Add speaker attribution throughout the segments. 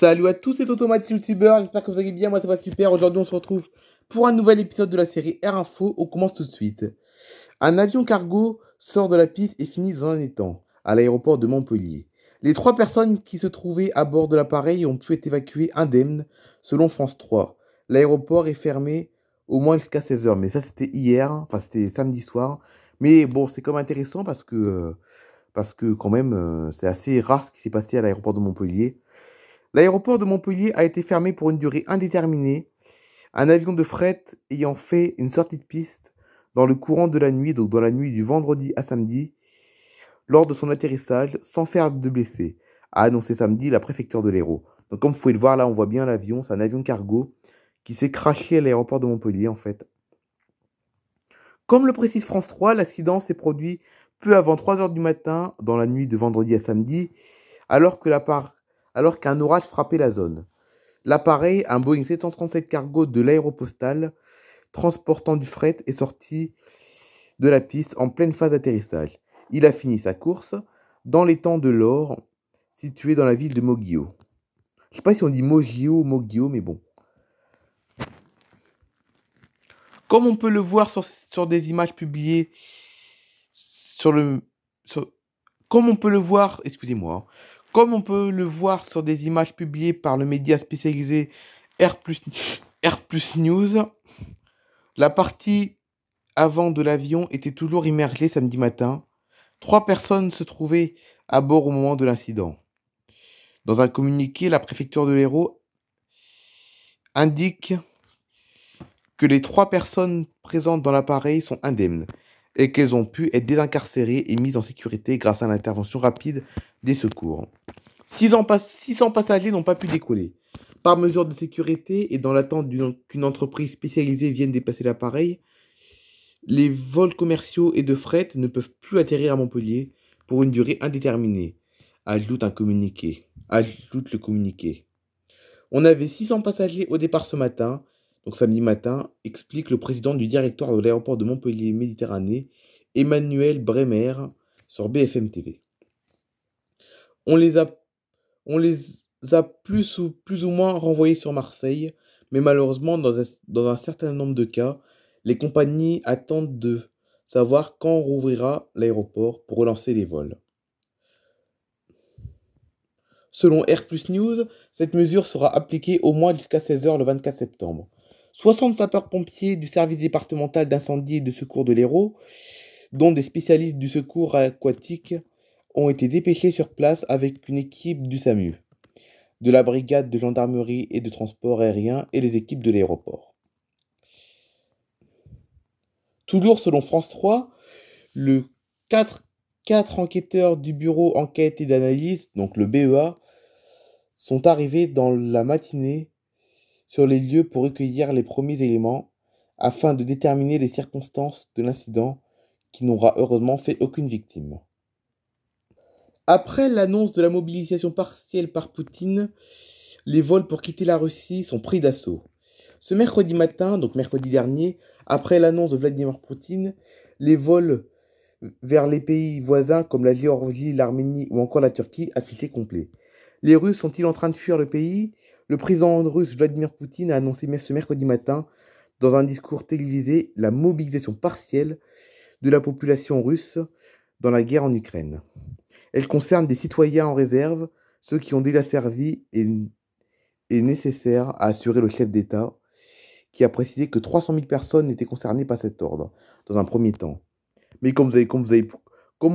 Speaker 1: Salut à tous, c'est Automatique YouTubeur, j'espère que vous allez bien, moi ça va super. Aujourd'hui on se retrouve pour un nouvel épisode de la série Air Info, on commence tout de suite. Un avion cargo sort de la piste et finit dans un étang, à l'aéroport de Montpellier. Les trois personnes qui se trouvaient à bord de l'appareil ont pu être évacuées indemnes, selon France 3. L'aéroport est fermé au moins jusqu'à 16 h, mais ça c'était hier, enfin c'était samedi soir. Mais bon, c'est quand même intéressant parce que quand même, c'est assez rare ce qui s'est passé à l'aéroport de Montpellier. L'aéroport de Montpellier a été fermé pour une durée indéterminée, un avion de fret ayant fait une sortie de piste dans le courant de la nuit, donc dans la nuit du vendredi à samedi, lors de son atterrissage, sans faire de blessés, a annoncé samedi la préfecture de l'Hérault. Donc comme vous pouvez le voir là, on voit bien l'avion, c'est un avion cargo qui s'est crashé à l'aéroport de Montpellier en fait. Comme le précise France 3, l'accident s'est produit peu avant 3 heures du matin, dans la nuit de vendredi à samedi, alors qu'un orage frappait la zone. L'appareil, un Boeing 737 cargo de l'Aéropostale, transportant du fret, est sorti de la piste en pleine phase d'atterrissage. Il a fini sa course dans l'étang de l'Or, situé dans la ville de Moguio. Je sais pas si on dit Mogio ou Moguio, mais bon. Comme on peut le voir sur des images publiées sur le... sur- comme on peut le voir, excusez-moi, hein. Comme on peut le voir sur des images publiées par le média spécialisé R+, R+ News, la partie avant de l'avion était toujours immergée samedi matin. 3 personnes se trouvaient à bord au moment de l'incident. Dans un communiqué, la préfecture de l'Hérault indique que les 3 personnes présentes dans l'appareil sont indemnes et qu'elles ont pu être désincarcérées et mises en sécurité grâce à l'intervention rapide des secours. 600 passagers n'ont pas pu décoller. Par mesure de sécurité et dans l'attente qu'une entreprise spécialisée vienne déplacer l'appareil, les vols commerciaux et de fret ne peuvent plus atterrir à Montpellier pour une durée indéterminée, ajoute le communiqué. On avait 600 passagers au départ ce matin, donc samedi matin, explique le président du directoire de l'aéroport de Montpellier Méditerranée, Emmanuel Bremer, sur BFM TV. On les a, on les a plus ou moins renvoyés sur Marseille, mais malheureusement, dans un certain nombre de cas, les compagnies attendent de savoir quand rouvrira l'aéroport pour relancer les vols. Selon R+ News, cette mesure sera appliquée au moins jusqu'à 16 h le 24 septembre. 60 sapeurs-pompiers du service départemental d'incendie et de secours de l'Hérault, dont des spécialistes du secours aquatique, ont été dépêchés sur place avec une équipe du SAMU, de la brigade de gendarmerie et de transport aérien et les équipes de l'aéroport. Toujours selon France 3, le 4 enquêteurs du bureau enquête et d'analyse, donc le BEA, sont arrivés dans la matinée sur les lieux pour recueillir les premiers éléments afin de déterminer les circonstances de l'incident qui n'aura heureusement fait aucune victime. Après l'annonce de la mobilisation partielle par Poutine, les vols pour quitter la Russie sont pris d'assaut. Ce mercredi matin, donc mercredi dernier, après l'annonce de Vladimir Poutine, les vols vers les pays voisins comme la Géorgie, l'Arménie ou encore la Turquie affichaient complet. Les Russes sont-ils en train de fuir le pays? Le président russe Vladimir Poutine a annoncé ce mercredi matin, dans un discours télévisé, la mobilisation partielle de la population russe dans la guerre en Ukraine. Elle concerne des citoyens en réserve, ceux qui ont déjà servi et est nécessaire, à assurer le chef d'État, qui a précisé que 300 000 personnes étaient concernées par cet ordre, dans un premier temps. Mais comme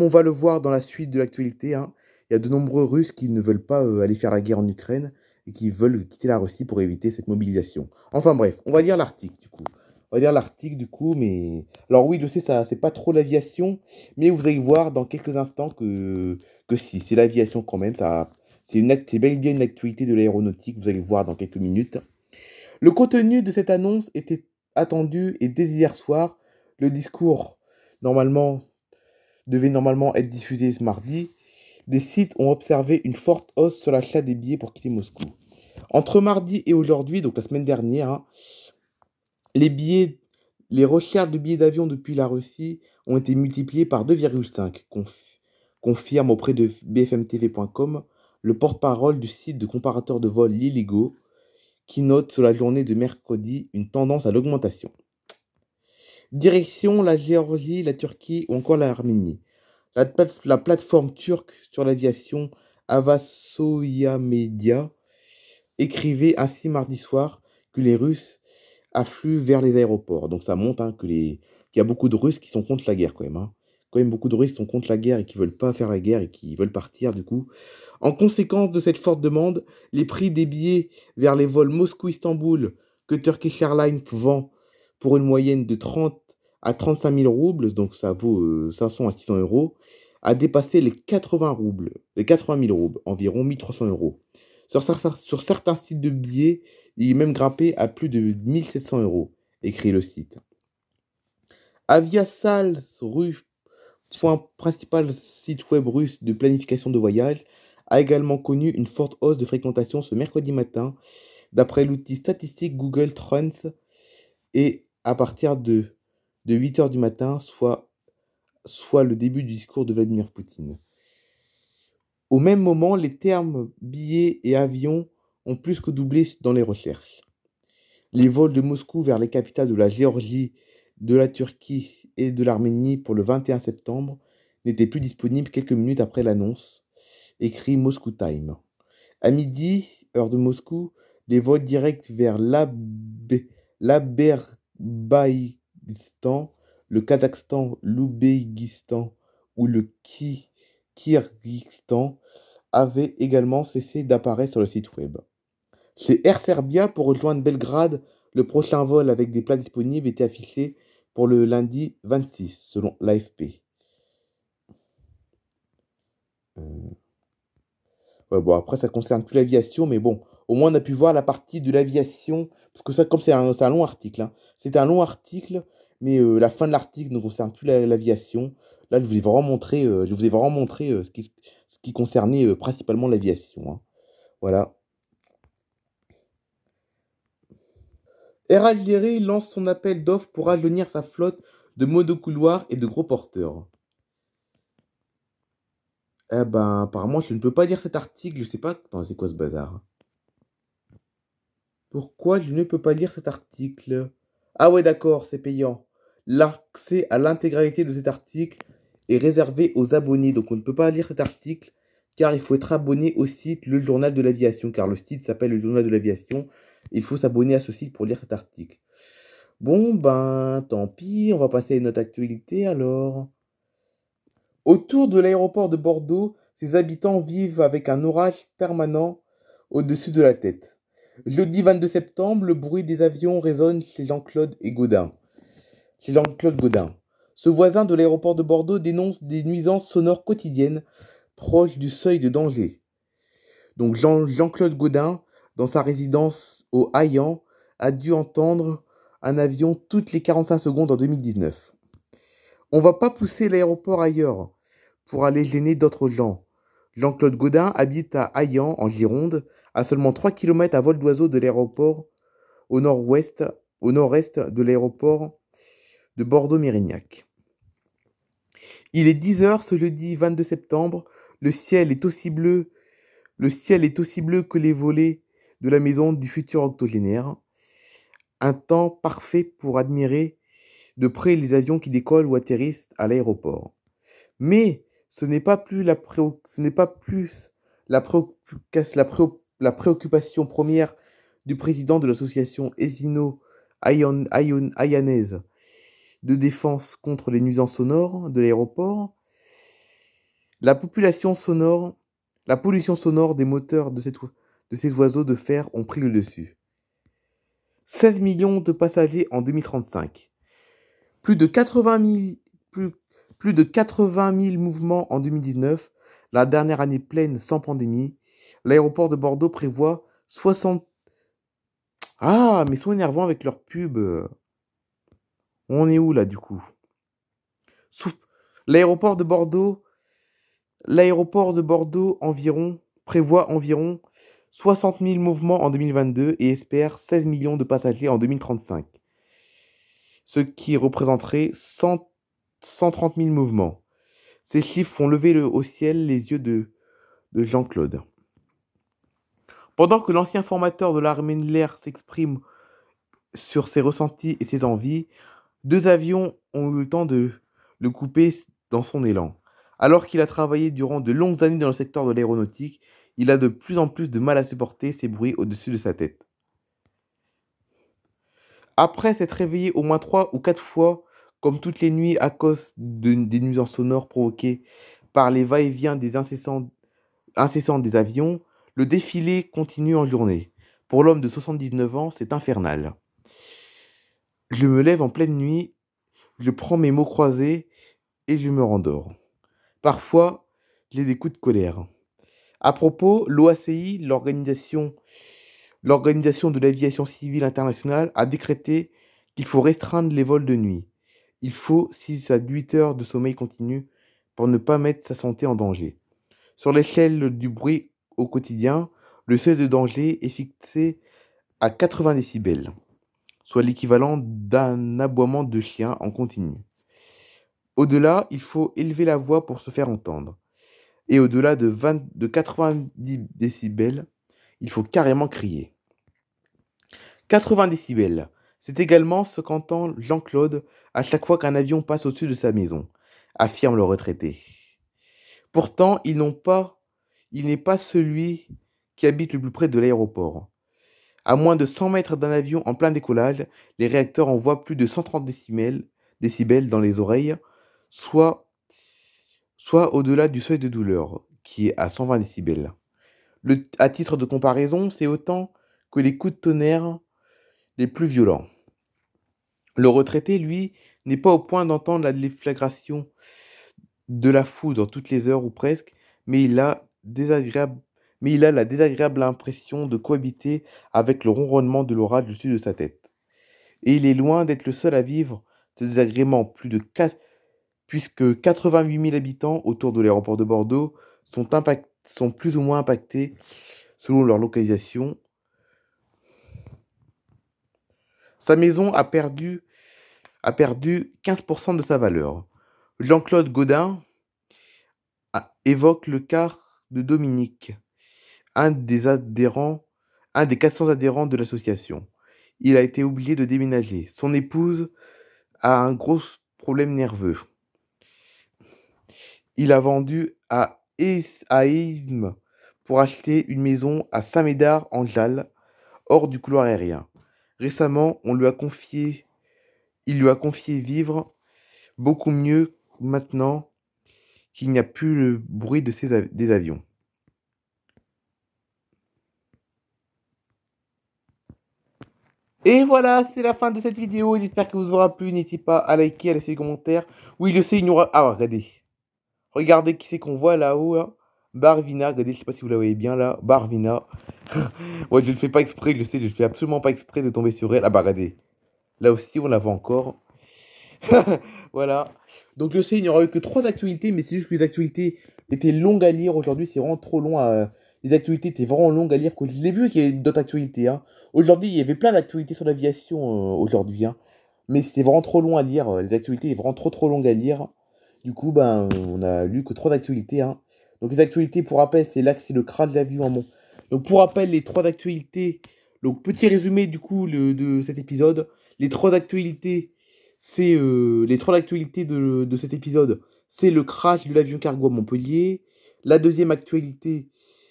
Speaker 1: on va le voir dans la suite de l'actualité, hein, il y a de nombreux Russes qui ne veulent pas aller faire la guerre en Ukraine et qui veulent quitter la Russie pour éviter cette mobilisation. Enfin bref, on va lire l'article du coup. On va lire l'article du coup, mais... Alors oui, je sais, ça, c'est pas trop l'aviation, mais vous allez voir dans quelques instants que si, c'est l'aviation quand même. C'est bel et bien une actualité de l'aéronautique, vous allez voir dans quelques minutes. Le contenu de cette annonce était attendu et dès hier soir, le discours normalement devait normalement être diffusé ce mardi. Des sites ont observé une forte hausse sur l'achat des billets pour quitter Moscou. Entre mardi et aujourd'hui, donc la semaine dernière, hein, les recherches de billets d'avion depuis la Russie ont été multipliées par 2,5, confirme auprès de bfmtv.com le porte-parole du site de comparateur de vols Liligo, qui note sur la journée de mercredi une tendance à l'augmentation. Direction la Géorgie, la Turquie ou encore l'Arménie. La plateforme turque sur l'aviation Avasoya Media écrivait ainsi mardi soir que les Russes affluent vers les aéroports. Donc ça montre qu'il y a beaucoup de Russes qui sont contre la guerre quand même. Quand même beaucoup de Russes qui sont contre la guerre et qui veulent pas faire la guerre et qui veulent partir du coup. En conséquence de cette forte demande, les prix des billets vers les vols Moscou-Istanbul que Turkish Airlines vend pour une moyenne de 30 à 35 000 roubles, donc ça vaut 500 à 600 euros, a dépassé les 80 000 roubles, environ 1300 euros. Sur certains sites de billets, il est même grimpé à plus de 1700 euros, écrit le site. Aviasal, point principal site web russe de planification de voyage, a également connu une forte hausse de fréquentation ce mercredi matin, d'après l'outil statistique Google Trends, et à partir de 8 heures du matin, soit le début du discours de Vladimir Poutine. Au même moment, les termes billets et avions ont plus que doublé dans les recherches. Les vols de Moscou vers les capitales de la Géorgie, de la Turquie et de l'Arménie pour le 21 septembre n'étaient plus disponibles quelques minutes après l'annonce, écrit Moscow Time. À midi, heure de Moscou, les vols directs vers l'Azerbaïdjan, le Kazakhstan, l'Ouzbékistan ou le Kyrgyzstan avaient également cessé d'apparaître sur le site web. Chez Air Serbia, pour rejoindre Belgrade, le prochain vol avec des plats disponibles était affiché pour le lundi 26, selon l'AFP. Ouais, bon, après, ça concerne plus l'aviation, mais bon, au moins on a pu voir la partie de l'aviation, parce que ça, comme c'est un long article, hein, c'est un long article, mais la fin de l'article ne concerne plus l'aviation. Là, je vous ai vraiment montré ce qui concernait principalement l'aviation, hein. Voilà. Air Algérie lance son appel d'offres pour rajeunir sa flotte de monocouloirs et de gros porteurs. Eh ben, apparemment, je ne peux pas lire cet article, je sais pas. Attends, c'est quoi ce bazar? Pourquoi je ne peux pas lire cet article? Ah ouais, d'accord, c'est payant. L'accès à l'intégralité de cet article est réservé aux abonnés, donc on ne peut pas lire cet article car il faut être abonné au site Le Journal de l'Aviation, car le site s'appelle Le Journal de l'Aviation. Il faut s'abonner à ce site pour lire cet article. Bon, ben, tant pis, on va passer à une autre actualité alors. Autour de l'aéroport de Bordeaux, ses habitants vivent avec un orage permanent au-dessus de la tête. Jeudi 22 septembre, le bruit des avions résonne chez Jean-Claude Godin. Ce voisin de l'aéroport de Bordeaux dénonce des nuisances sonores quotidiennes proches du seuil de danger. Donc Jean-Claude Godin, dans sa résidence au Hayan, a dû entendre un avion toutes les 45 secondes en 2019. On va pas pousser l'aéroport ailleurs pour aller gêner d'autres gens. Jean-Claude Godin habite à Hayan, en Gironde, à seulement 3 km à vol d'oiseau de l'aéroport, au nord-est de l'aéroport de Bordeaux-Mérignac. Il est 10 heures ce jeudi 22 septembre. Le ciel est aussi bleu que les volets de la maison du futur octogénaire. Un temps parfait pour admirer de près les avions qui décollent ou atterrissent à l'aéroport. Mais ce n'est pas plus la préoccupation première du président de l'association Ayanaise de défense contre les nuisances sonores de l'aéroport. La pollution sonore des moteurs de ces oiseaux de fer ont pris le dessus. 16 millions de passagers en 2035. Plus de 80 000 mouvements en 2019, la dernière année pleine sans pandémie. L'aéroport de Bordeaux prévoit 60... Ah, mais ils sont énervants avec leur pub. On est où là du coup? L'aéroport de Bordeaux prévoit environ 60 000 mouvements en 2022 et espère 16 millions de passagers en 2035. Ce qui représenterait 130 000 mouvements. Ces chiffres font lever au ciel les yeux de Jean-Claude. Pendant que l'ancien formateur de l'armée de l'air s'exprime sur ses ressentis et ses envies, deux avions ont eu le temps de le couper dans son élan. Alors qu'il a travaillé durant de longues années dans le secteur de l'aéronautique, il a de plus en plus de mal à supporter ces bruits au-dessus de sa tête. Après s'être réveillé au moins 3 ou 4 fois, comme toutes les nuits à cause des nuisances sonores provoquées par les va-et-vient incessants des avions, le défilé continue en journée. Pour l'homme de 79 ans, c'est infernal. Je me lève en pleine nuit, je prends mes mots croisés et je me rendors. Parfois, j'ai des coups de colère. À propos, l'OACI, l'Organisation de l'aviation civile internationale, a décrété qu'il faut restreindre les vols de nuit. Il faut 6 à 8 heures de sommeil continu pour ne pas mettre sa santé en danger. Sur l'échelle du bruit au quotidien, le seuil de danger est fixé à 80 décibels, soit l'équivalent d'un aboiement de chien en continu. Au-delà, il faut élever la voix pour se faire entendre. Et au-delà de 90 décibels, il faut carrément crier. 80 décibels, c'est également ce qu'entend Jean-Claude à chaque fois qu'un avion passe au-dessus de sa maison, affirme le retraité. Pourtant, il n'est pas celui qui habite le plus près de l'aéroport. À moins de 100 mètres d'un avion en plein décollage, les réacteurs envoient plus de 130 décibels dans les oreilles, soit au-delà du seuil de douleur, qui est à 120 décibels. À titre de comparaison, c'est autant que les coups de tonnerre les plus violents. Le retraité, lui, n'est pas au point d'entendre la déflagration de la foudre toutes les heures ou presque, mais il a la désagréable impression de cohabiter avec le ronronnement de l'orage au-dessus de sa tête. Et il est loin d'être le seul à vivre ce désagrément, puisque 88 000 habitants autour de l'aéroport de Bordeaux sont plus ou moins impactés selon leur localisation. Sa maison a perdu 15% de sa valeur. Jean-Claude Gaudin évoque le cas de Dominique, un des 400 adhérents de l'association. Il a été obligé de déménager. Son épouse a un gros problème nerveux. Il a vendu à Eysmes pour acheter une maison à Saint-Médard-en-Jalles, hors du couloir aérien. Récemment, il lui a confié vivre beaucoup mieux maintenant qu'il n'y a plus le bruit des avions. Et voilà, c'est la fin de cette vidéo. J'espère que vous aura plu. N'hésitez pas à liker, à laisser des commentaires. Oui, je sais, il y aura... Ah, regardez. Regardez qui c'est qu'on voit là-haut. Là. Barvina, regardez, je sais pas si vous la voyez bien là. Barvina. Ouais, je ne le fais pas exprès, je sais, je ne fais absolument pas exprès de tomber sur elle. Ah bah regardez. Là aussi, on la voit encore. Voilà. Donc je sais, il n'y aura eu que 3 actualités, mais c'est juste que les actualités étaient longues à lire aujourd'hui. C'est vraiment trop long Les actualités étaient vraiment longues à lire. Je l'ai vu qu'il y avait d'autres actualités. Hein. Aujourd'hui, il y avait plein d'actualités sur l'aviation aujourd'hui. Hein. Mais c'était vraiment trop long à lire. Les actualités étaient vraiment trop longues à lire. Du coup, ben, on a lu que 3 actualités. Hein. Donc les actualités, pour rappel, c'est là que c'est le crash de l'avion. Bon. Donc pour rappel, les 3 actualités. Donc petit résumé du coup de cet épisode. Les 3 actualités, c'est les 3 actualités de cet épisode. C'est le crash de l'avion cargo à Montpellier. La deuxième actualité,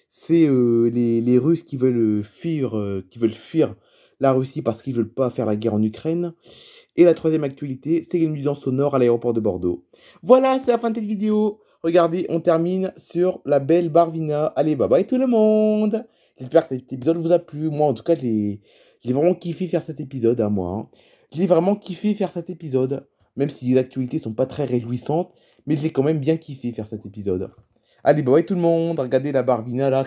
Speaker 1: c'est les Russes qui veulent fuir la Russie parce qu'ils veulent pas faire la guerre en Ukraine. Et la troisième actualité, c'est les nuisances sonores à l'aéroport de Bordeaux. Voilà, c'est la fin de cette vidéo. Regardez, on termine sur la belle Barvina. Allez, bye bye tout le monde. J'espère que cet épisode vous a plu. Moi, en tout cas, j'ai vraiment kiffé faire cet épisode, à moi. Hein. J'ai vraiment kiffé faire cet épisode. Même si les actualités sont pas très réjouissantes. Mais j'ai quand même bien kiffé faire cet épisode. Allez, bye bye tout le monde. Regardez la Barvina là.